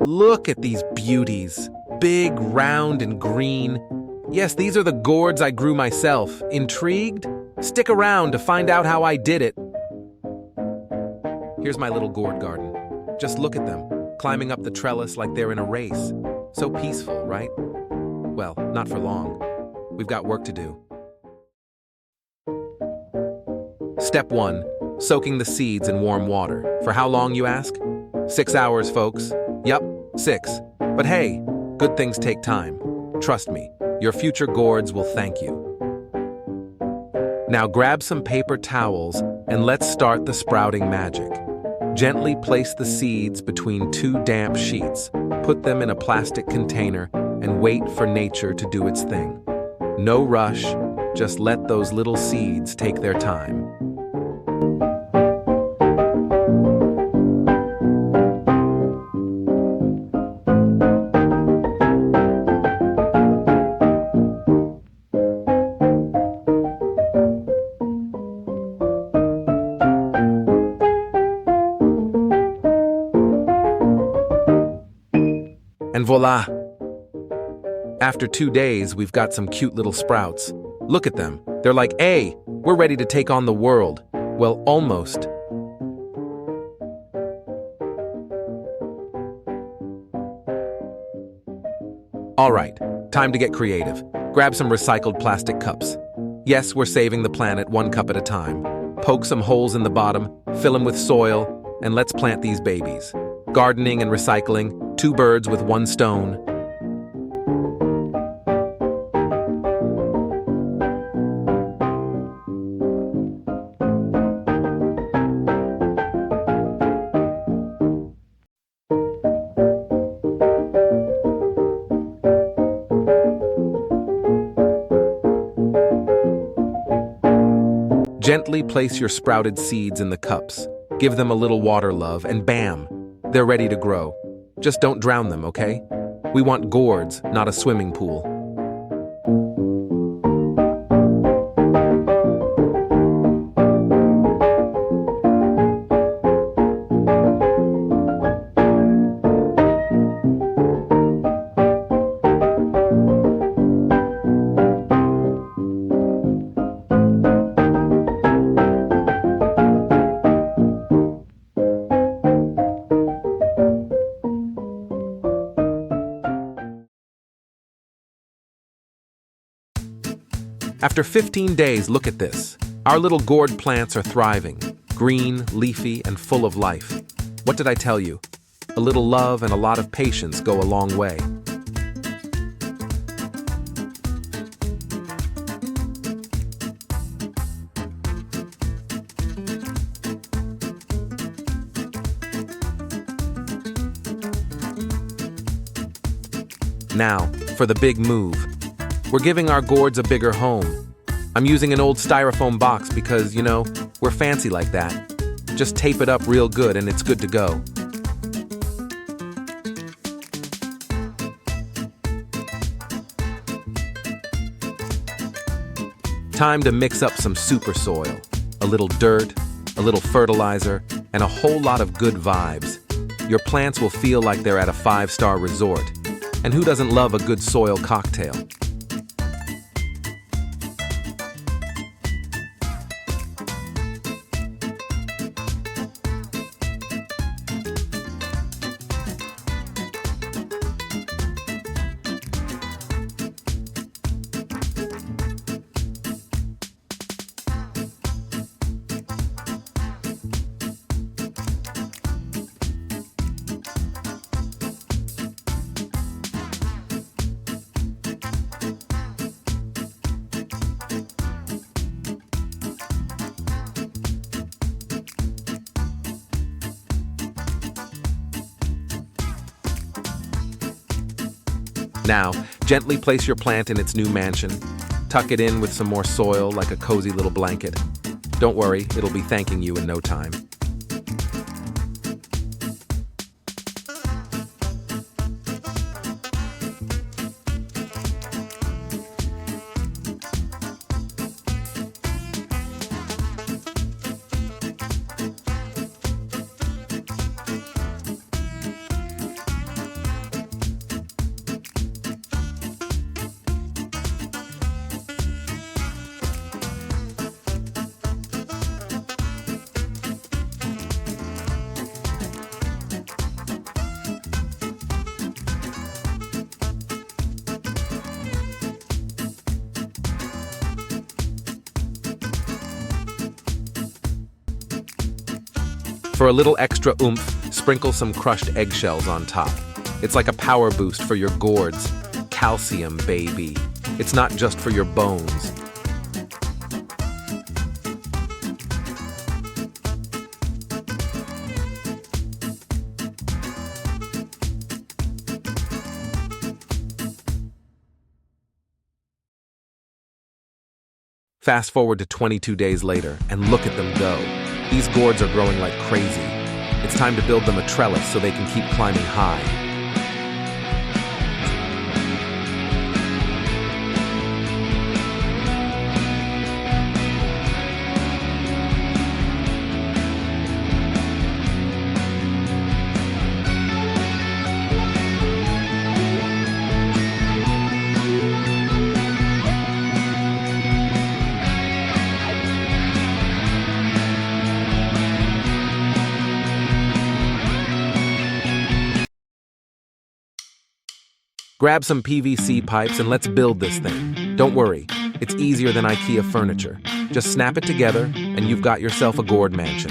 Look at these beauties. Big, round, and green. Yes, these are the gourds I grew myself. Intrigued? Stick around to find out how I did it. Here's my little gourd garden. Just look at them, climbing up the trellis like they're in a race. So peaceful, right? Well, not for long. We've got work to do. Step 1. Soaking the seeds in warm water. For how long, you ask? 6 hours, folks. Yup, 6. But hey, good things take time. Trust me, your future gourds will thank you. Now grab some paper towels and let's start the sprouting magic. Gently place the seeds between 2 damp sheets. Put them in a plastic container and wait for nature to do its thing. No rush, just let those little seeds take their time. And voila! After 2 days, we've got some cute little sprouts. Look at them. They're like, hey, we're ready to take on the world. Well, almost. All right, time to get creative. Grab some recycled plastic cups. Yes, we're saving the planet 1 cup at a time. Poke some holes in the bottom, fill them with soil, and let's plant these babies. Gardening and recycling, 2 birds with 1 stone. Gently place your sprouted seeds in the cups. Give them a little water, love, and bam! They're ready to grow. Just don't drown them, okay? We want gourds, not a swimming pool. After 15 days, look at this. Our little gourd plants are thriving, green, leafy, and full of life. What did I tell you? A little love and a lot of patience go a long way. Now, for the big move. We're giving our gourds a bigger home. I'm using an old styrofoam box because, we're fancy like that. Just tape it up real good and it's good to go. Time to mix up some super soil, a little dirt, a little fertilizer, and a whole lot of good vibes. Your plants will feel like they're at a 5-star resort. And who doesn't love a good soil cocktail? Now, gently place your plant in its new mansion. Tuck it in with some more soil like a cozy little blanket. Don't worry, it'll be thanking you in no time. For a little extra oomph, sprinkle some crushed eggshells on top. It's like a power boost for your gourds. Calcium, baby. It's not just for your bones. Fast forward to 22 days later, and look at them go. These gourds are growing like crazy. It's time to build them a trellis so they can keep climbing high. Grab some PVC pipes and let's build this thing. Don't worry, it's easier than IKEA furniture. Just snap it together and you've got yourself a gourd mansion.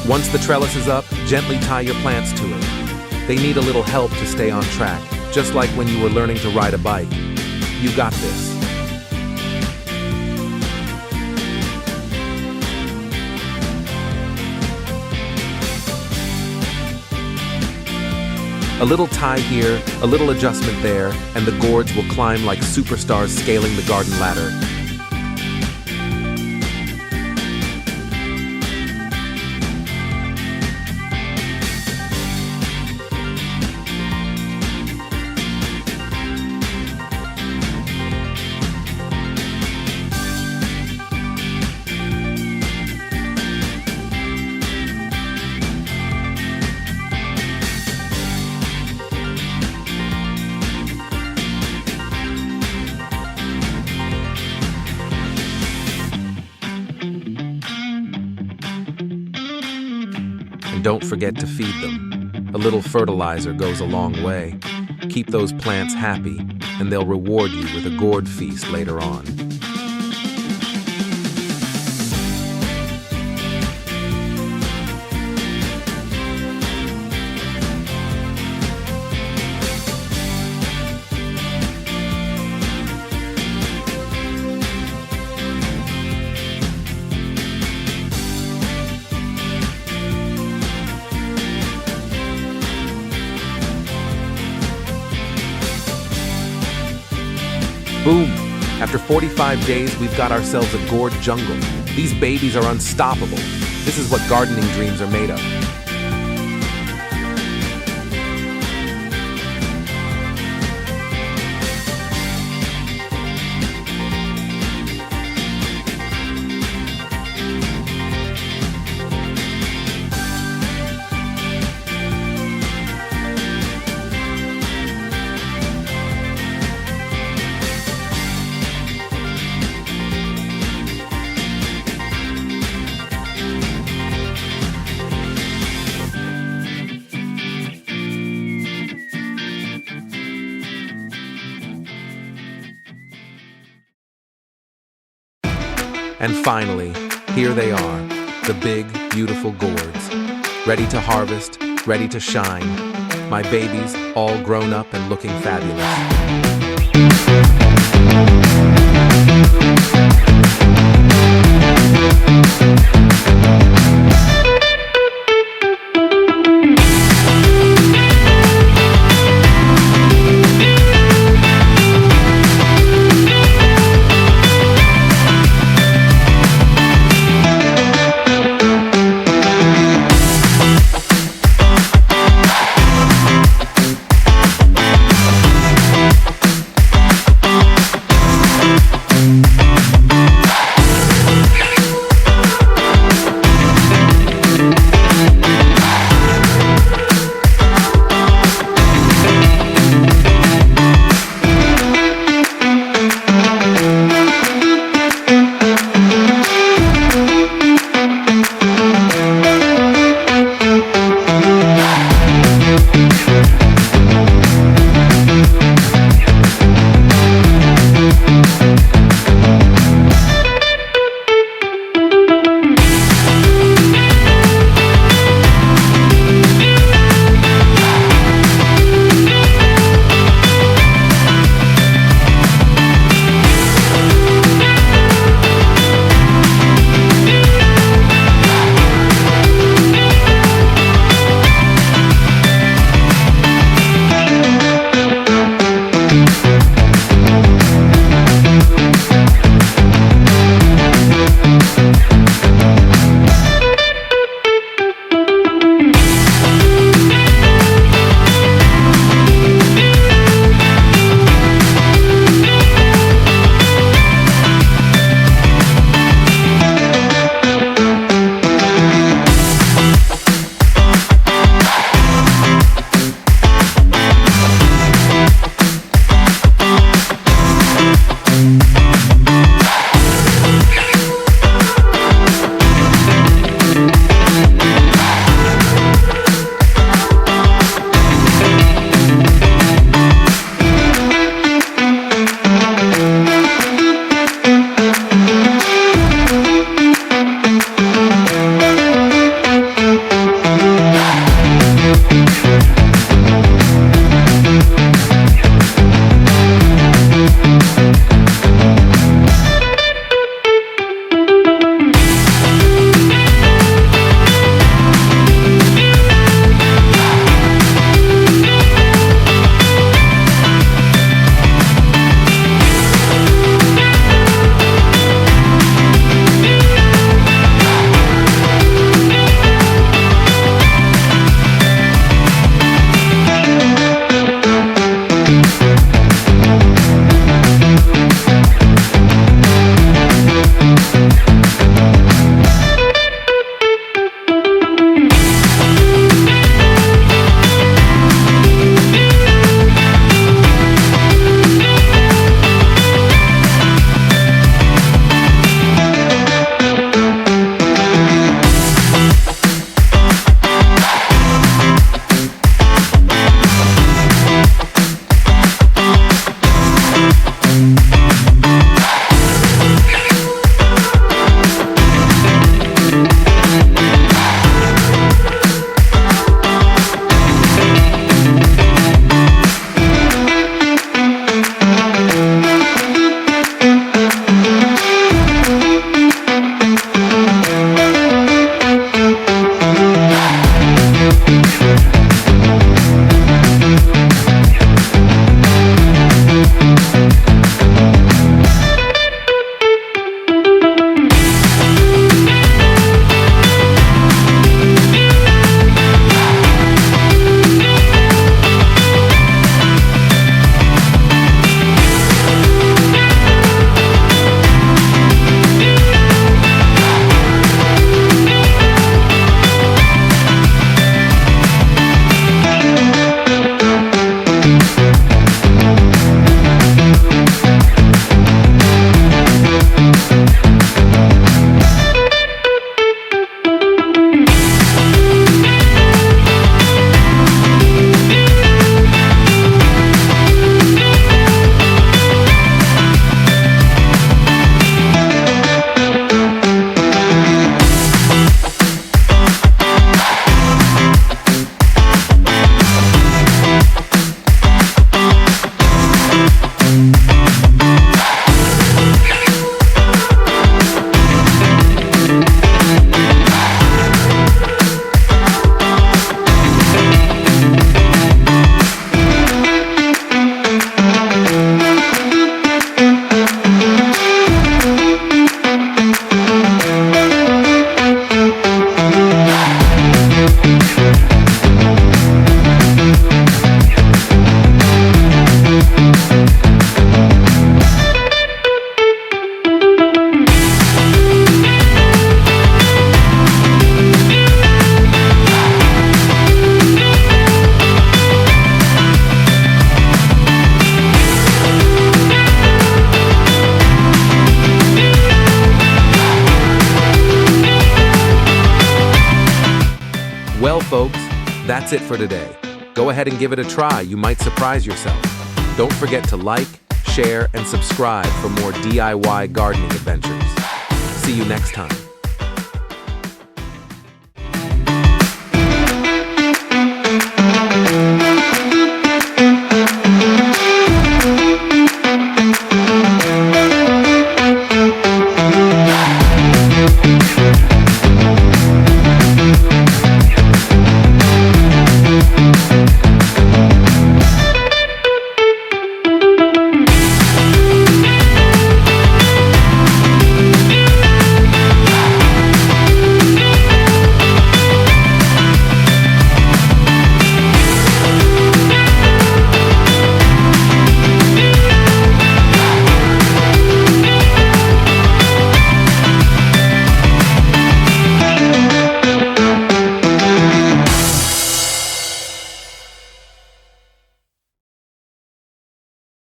Once the trellis is up, gently tie your plants to it. They need a little help to stay on track, just like when you were learning to ride a bike. You got this. A little tie here, a little adjustment there, and the gourds will climb like superstars scaling the garden ladder. And don't forget to feed them. A little fertilizer goes a long way. Keep those plants happy, and they'll reward you with a gourd feast later on. Boom! After 45 days, we've got ourselves a gourd jungle. These babies are unstoppable. This is what gardening dreams are made of. And finally, here they are, the big, beautiful gourds. Ready to harvest, ready to shine. My babies, all grown up and looking fabulous. That's it for today. Go ahead and give it a try. You might surprise yourself. Don't forget to like, share, and subscribe for more DIY gardening adventures. See you next time.